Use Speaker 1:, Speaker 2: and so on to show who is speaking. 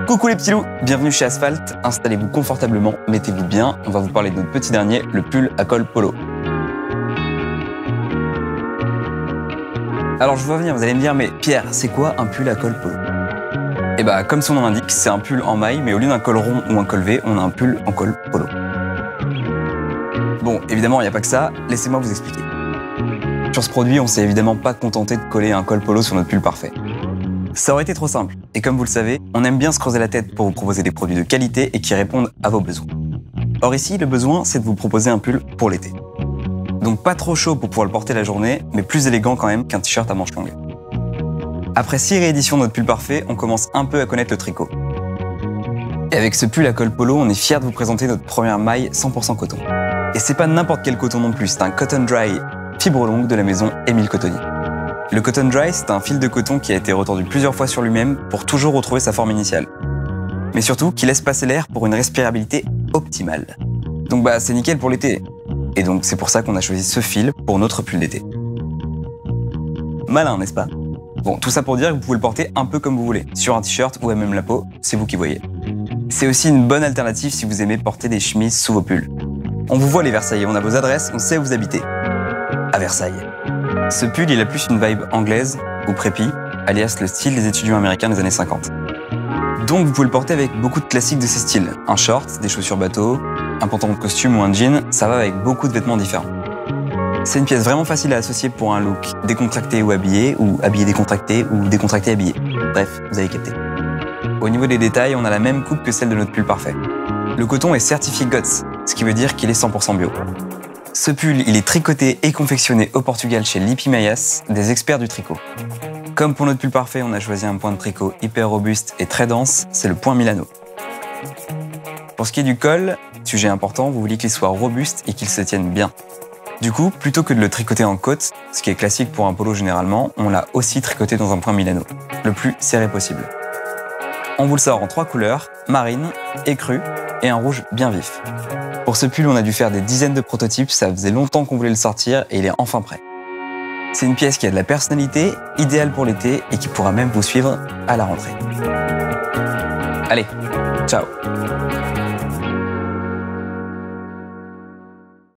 Speaker 1: Coucou les petits loups, bienvenue chez Asphalt, installez-vous confortablement, mettez-vous bien, on va vous parler de notre petit dernier, le pull à col polo. Alors je vois venir, vous allez me dire, mais Pierre, c'est quoi un pull à col polo? Et bah comme son nom l'indique, c'est un pull en maille, mais au lieu d'un col rond ou un col V, on a un pull en col polo. Bon, évidemment, il n'y a pas que ça, laissez-moi vous expliquer. Sur ce produit, on s'est évidemment pas contenté de coller un col polo sur notre pull parfait. Ça aurait été trop simple, et comme vous le savez, on aime bien se creuser la tête pour vous proposer des produits de qualité et qui répondent à vos besoins. Or ici, le besoin, c'est de vous proposer un pull pour l'été. Donc pas trop chaud pour pouvoir le porter la journée, mais plus élégant quand même qu'un t-shirt à manches longues. Après 6 rééditions de notre pull parfait, on commence un peu à connaître le tricot. Et avec ce pull à col polo, on est fiers de vous présenter notre première maille 100% coton. Et c'est pas n'importe quel coton non plus, c'est un Cotton Dry fibre longue de la maison Émile Cotonnier. Le Cotton Dry, c'est un fil de coton qui a été retordu plusieurs fois sur lui-même pour toujours retrouver sa forme initiale. Mais surtout, qui laisse passer l'air pour une respirabilité optimale. Donc bah c'est nickel pour l'été. Et donc c'est pour ça qu'on a choisi ce fil pour notre pull d'été. Malin, n'est-ce pas? Bon, tout ça pour dire que vous pouvez le porter un peu comme vous voulez, sur un t-shirt ou à même la peau, c'est vous qui voyez. C'est aussi une bonne alternative si vous aimez porter des chemises sous vos pulls. On vous voit les Versaillais, on a vos adresses, on sait où vous habitez. À Versailles. Ce pull, il a plus une vibe anglaise ou préppy, alias le style des étudiants américains des années 50. Donc vous pouvez le porter avec beaucoup de classiques de ces styles. Un short, des chaussures bateau, un pantalon de costume ou un jean, ça va avec beaucoup de vêtements différents. C'est une pièce vraiment facile à associer pour un look décontracté ou habillé décontracté ou décontracté habillé. Bref, vous avez capté. Au niveau des détails, on a la même coupe que celle de notre pull parfait. Le coton est certifié GOTS, ce qui veut dire qu'il est 100% bio. Ce pull, il est tricoté et confectionné au Portugal chez Lipi Maias, des experts du tricot. Comme pour notre pull parfait, on a choisi un point de tricot hyper robuste et très dense, c'est le point Milano. Pour ce qui est du col, sujet important, vous voulez qu'il soit robuste et qu'il se tienne bien. Du coup, plutôt que de le tricoter en côte, ce qui est classique pour un polo généralement, on l'a aussi tricoté dans un point Milano, le plus serré possible. On vous le sort en 3 couleurs, marine, écru et un rouge bien vif. Pour ce pull, on a dû faire des dizaines de prototypes, ça faisait longtemps qu'on voulait le sortir et il est enfin prêt. C'est une pièce qui a de la personnalité, idéale pour l'été et qui pourra même vous suivre à la rentrée. Allez, ciao!